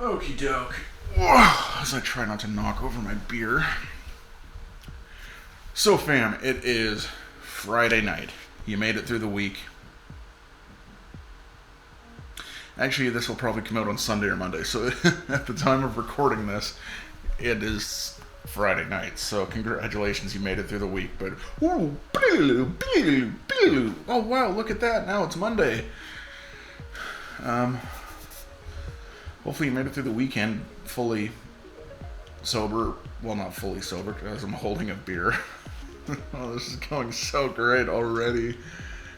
Okie doke. As I try not to knock over my beer. So, fam, it is Friday night. You made it through the week. Actually, this will probably come out on Sunday or Monday. So, at the time of recording this, it is Friday night. So, congratulations, you made it through the week. But, oh wow, look at that. Now it's Monday. Hopefully you made it through the weekend fully sober. Well, not fully sober because I'm holding a beer. Oh, this is going so great already.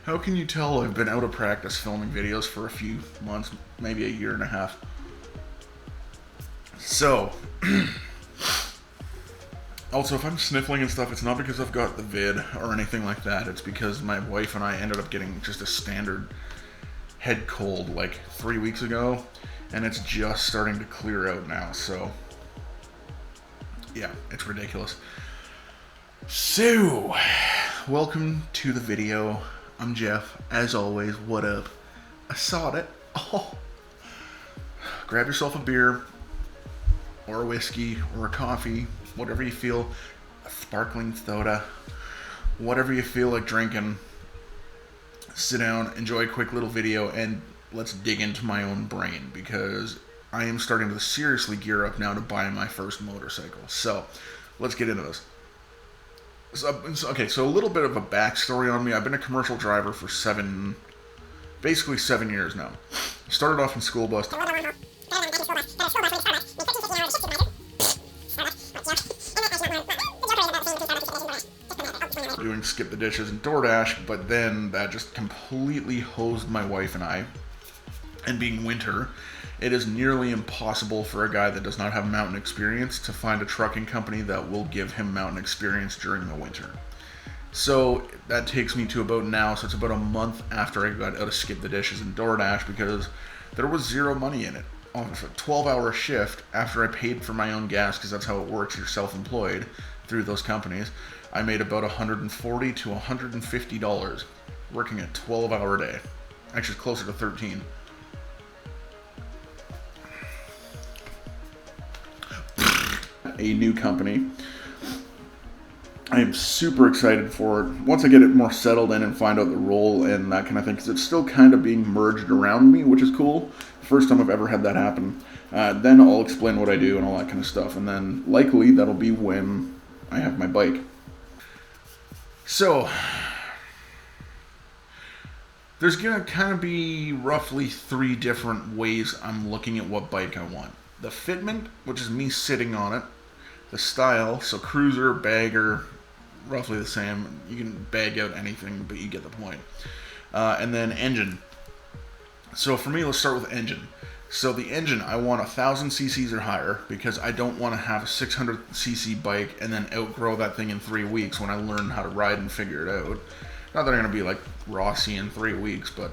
How can you tell I've been out of practice filming videos for a few months, maybe a year and a half? So, also if I'm sniffling and stuff, it's not because I've got the vid or anything like that. It's because my wife and I ended up getting just a standard head cold like 3 weeks ago. And it's just starting to clear out now, so yeah, it's ridiculous. So, welcome to the video. I'm Jeff, as always. What up? I saw it. Oh, grab yourself a beer, or a whiskey, or a coffee, whatever you feel, a sparkling soda, whatever you feel like drinking. Sit down, enjoy a quick little video, and let's dig into my own brain, because I am starting to seriously gear up now to buy my first motorcycle. So, let's get into this. So a little bit of a backstory on me. I've been a commercial driver for basically 7 years now. Started off in school bus. Doing skip the dishes and DoorDash, but then that just completely hosed my wife and I. And being winter, it is nearly impossible for a guy that does not have mountain experience to find a trucking company that will give him mountain experience during the winter. So that takes me to about now, so it's about a month after I got out of skip the dishes and DoorDash, because there was zero money in it. On a 12-hour shift, after I paid for my own gas, because that's how it works, you're self-employed through those companies, I made about $140 to $150 working a 12-hour day. Actually, it's closer to 13. A new company. I am super excited for it. Once I get it more settled in and find out the role and that kind of thing, because it's still kind of being merged around me, which is cool. First time I've ever had that happen. Then I'll explain what I do and all that kind of stuff, and then likely that'll be when I have my bike. So, there's gonna kind of be roughly 3 different ways I'm looking at what bike I want. The fitment, which is me sitting on it. The style, so cruiser, bagger, roughly the same. You can bag out anything, but you get the point. And then engine. So for me, let's start with engine. So the engine, I want 1,000 cc's or higher, because I don't want to have a 600cc bike and then outgrow that thing in 3 weeks when I learn how to ride and figure it out. Not that I'm going to be like Rossi in 3 weeks, but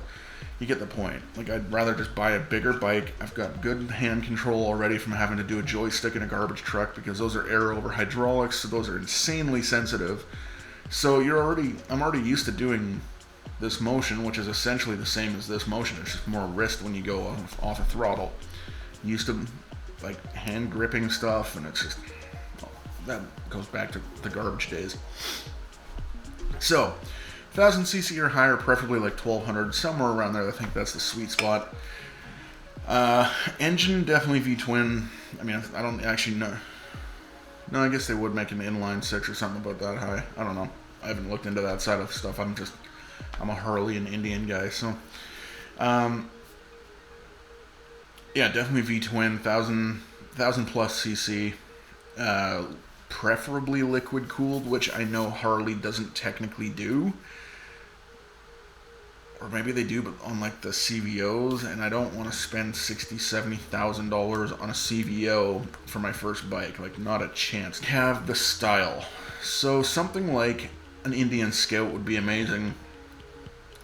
you get the point. Like, I'd rather just buy a bigger bike. I've got good hand control already from having to do a joystick in a garbage truck, because those are air over hydraulics, so those are insanely sensitive. So I'm already used to doing this motion, which is essentially the same as this motion. It's just more wrist when you go off a throttle. Used to like hand gripping stuff, and it's just, that goes back to the garbage days. So 1,000cc or higher, preferably like 1,200, somewhere around there. I think that's the sweet spot. Engine, definitely V-twin. I mean, I don't actually know. No, I guess they would make an inline 6 or something about that high. I don't know. I haven't looked into that side of stuff. I'm a Harley and Indian guy, so. Yeah, definitely V-twin, 1,000 plus cc. Preferably liquid cooled, which I know Harley doesn't technically do. Or maybe they do, but on like the CVOs, and I don't want to spend $60,000-$70,000 on a CVO for my first bike. Like, not a chance. Have the style. So something like an Indian Scout would be amazing.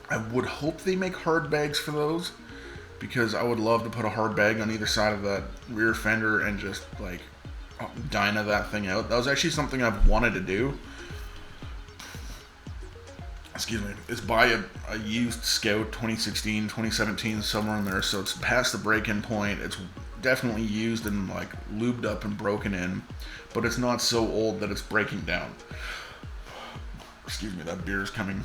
I would hope they make hard bags for those, because I would love to put a hard bag on either side of that rear fender and just like dyna that thing out. That was actually something I've wanted to do. Excuse me, is buy a used Scout 2016, 2017, somewhere in there, so it's past the break-in point. It's definitely used and like lubed up and broken in, but it's not so old that it's breaking down. Excuse me, that beer is coming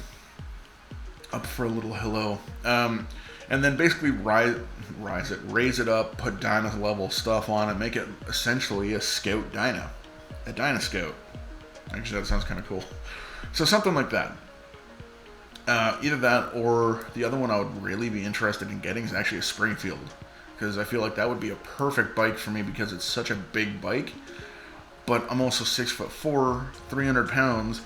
up for a little hello. And then basically raise it up, put Dyna level stuff on it, make it essentially a Scout Dyna, a Dyna Scout. Actually, that sounds kind of cool. So something like that. Either that or the other one I would really be interested in getting is actually a Springfield, because I feel like that would be a perfect bike for me because it's such a big bike, but I'm also 6'4", 300 pounds,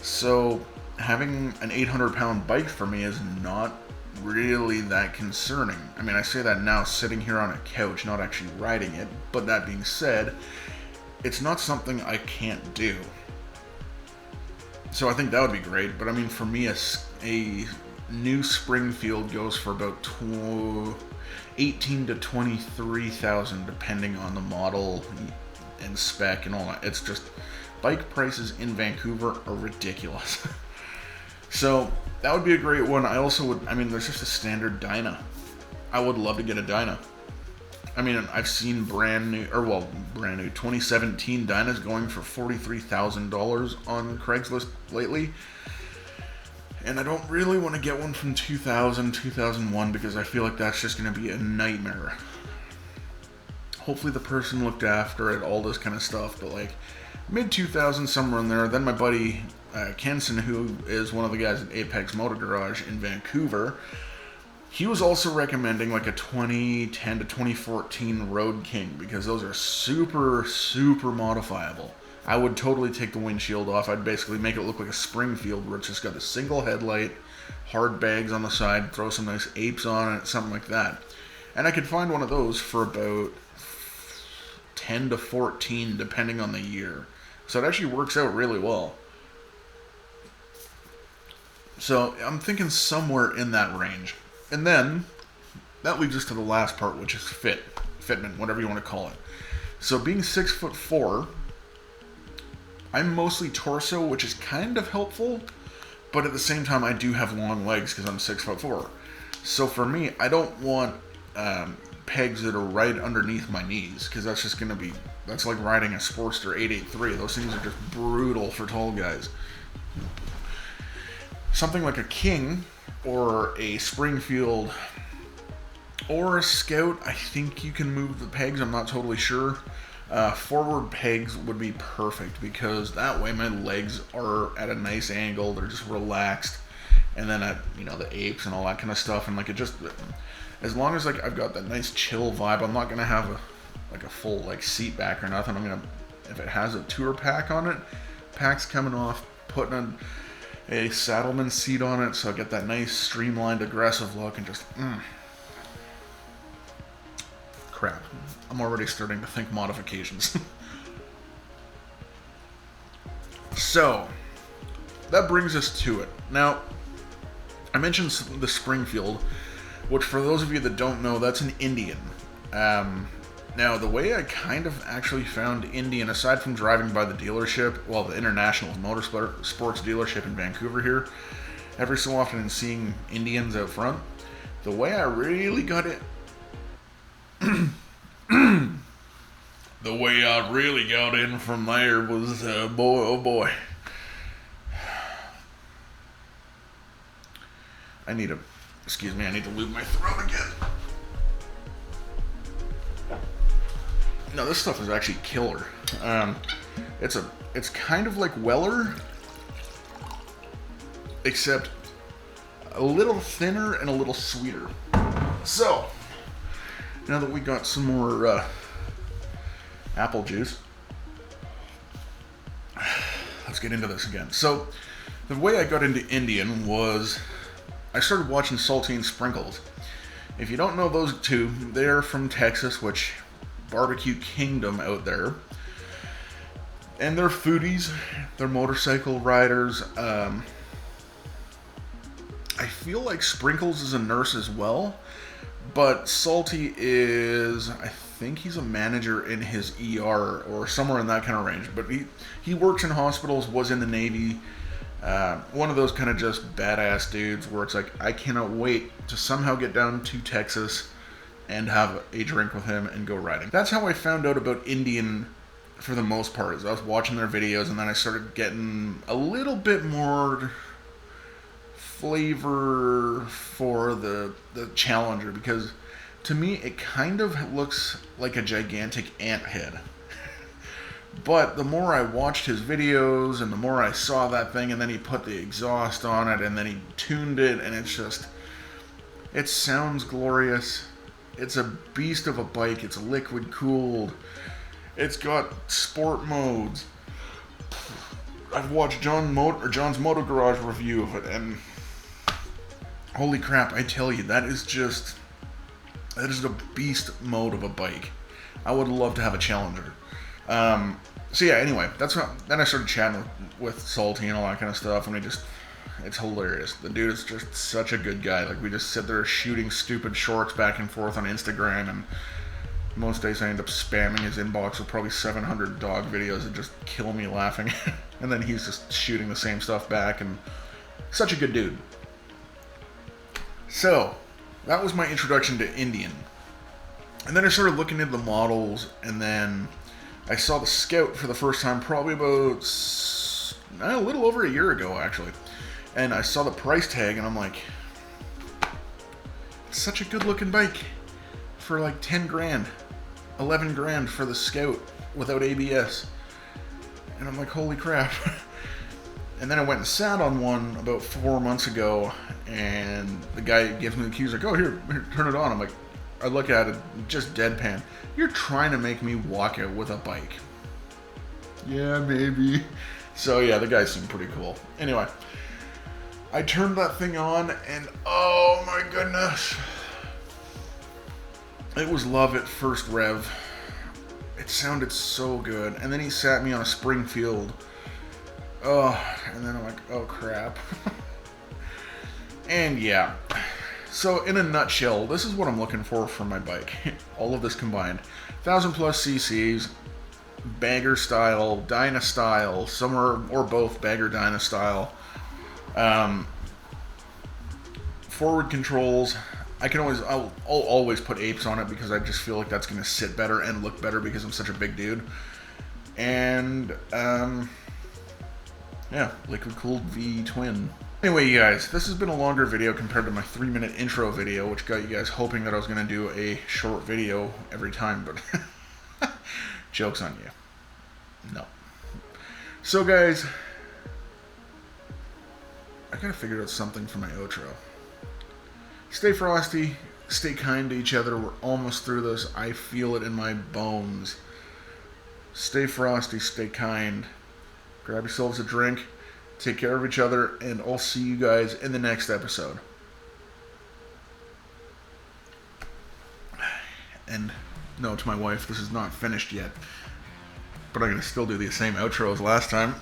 so having an 800-pound bike for me is not really that concerning. I mean, I say that now sitting here on a couch, not actually riding it, but that being said, it's not something I can't do. So I think that would be great, but I mean, for me, a new Springfield goes for about 18 to 23,000, depending on the model and spec and all that. It's just, bike prices in Vancouver are ridiculous. So that would be a great one. I also would, I mean, there's just a standard Dyna. I would love to get a Dyna. I mean, I've seen brand new 2017 Dynas going for $43,000 on Craigslist lately. And I don't really want to get one from 2000, 2001 because I feel like that's just going to be a nightmare. Hopefully the person looked after it, all this kind of stuff, but like mid-2000s, somewhere in there. Then my buddy Kenson, who is one of the guys at Apex Motor Garage in Vancouver, he was also recommending like a 2010 to 2014 Road King because those are super, super modifiable. I would totally take the windshield off. I'd basically make it look like a Springfield where it's just got a single headlight, hard bags on the side, throw some nice apes on it, something like that. And I could find one of those for about 10 to 14 depending on the year. So it actually works out really well. So I'm thinking somewhere in that range. And then that leads us to the last part, which is fitment, whatever you want to call it. So being 6'4", I'm mostly torso, which is kind of helpful, but at the same time I do have long legs because I'm 6'4". So for me, I don't want pegs that are right underneath my knees because that's just going to be, that's like riding a Sportster 883. Those things are just brutal for tall guys. Something like a King or a Springfield or a Scout, I think you can move the pegs. I'm not totally sure. Forward pegs would be perfect because that way my legs are at a nice angle. They're just relaxed. And then the apes and all that kind of stuff. And like it just, as long as like I've got that nice chill vibe, I'm not going to have a full like seat back or nothing. I'm going to, if it has a tour pack on it, pack's coming off, putting a Saddleman seat on it so I get that nice streamlined aggressive look and just crap, I'm already starting to think modifications. So that brings us to it. Now I mentioned the Springfield, which for those of you that don't know, that's an Indian. Now, the way I kind of actually found Indian, aside from driving by the dealership, well, the International Motorsports dealership in Vancouver here, every so often and seeing Indians out front, the way I really got it, the way I really got in from there was, boy, oh boy. I need to lube my throat again. No, this stuff is actually killer. It's kind of like Weller, except a little thinner and a little sweeter. So, now that we got some more apple juice, let's get into this again. So, the way I got into Indian was I started watching Saltine Sprinkles. If you don't know those two, they're from Texas, which barbecue kingdom out there, and they're foodies, they're motorcycle riders. I feel like Sprinkles is a nurse as well, but Salty is, I think he's a manager in his ER or somewhere in that kind of range, but he works in hospitals, was in the Navy, one of those kind of just badass dudes where it's like I cannot wait to somehow get down to Texas and have a drink with him and go riding. That's how I found out about Indian for the most part. Is I was watching their videos and then I started getting a little bit more flavor for the Challenger, because to me it kind of looks like a gigantic ant head. But the more I watched his videos and the more I saw that thing, and then he put the exhaust on it and then he tuned it, and it's just, it sounds glorious. It's a beast of a bike. It's liquid cooled. It's got sport modes. I've watched John's Moto Garage review of it, and holy crap, I tell you, that is a beast mode of a bike. I would love to have a Challenger. So yeah, anyway, then I started chatting with Salty and all that kind of stuff, and it's hilarious. The dude is just such a good guy. Like, we just sit there shooting stupid shorts back and forth on Instagram, and most days I end up spamming his inbox with probably 700 dog videos that just kill me laughing. And then he's just shooting the same stuff back, and such a good dude. So, that was my introduction to Indian. And then I started looking into the models, and then I saw the Scout for the first time probably about a little over a year ago, actually. And I saw the price tag, and I'm like, such a good looking bike for like 10 grand, 11 grand for the Scout without ABS. And I'm like, holy crap. And then I went and sat on one about 4 months ago, and the guy gives me the keys, like, oh, here, turn it on. I'm like, I look at it, just deadpan. You're trying to make me walk out with a bike. Yeah, maybe. So yeah, the guy seemed pretty cool. Anyway, I turned that thing on, and oh my goodness, it was love at first rev. It sounded so good. And then he sat me on a Springfield. Oh, and then I'm like, oh crap. And yeah. So in a nutshell, this is what I'm looking for from my bike. All of this combined. 1,000 plus cc's, bagger style, Dyna style, somewhere or both bagger Dyna style. Forward controls. I'll always put apes on it because I just feel like that's going to sit better and look better because I'm such a big dude. And yeah, liquid cooled V twin. Anyway, you guys, this has been a longer video compared to my 3-minute intro video, which got you guys hoping that I was going to do a short video every time, but joke's on you. No. So, guys, I gotta figure out something for my outro. Stay frosty, stay kind to each other. We're almost through this. I feel it in my bones. Stay frosty, stay kind. Grab yourselves a drink. Take care of each other, and I'll see you guys in the next episode. And no, to my wife, this is not finished yet, but I'm going to still do the same outro as last time.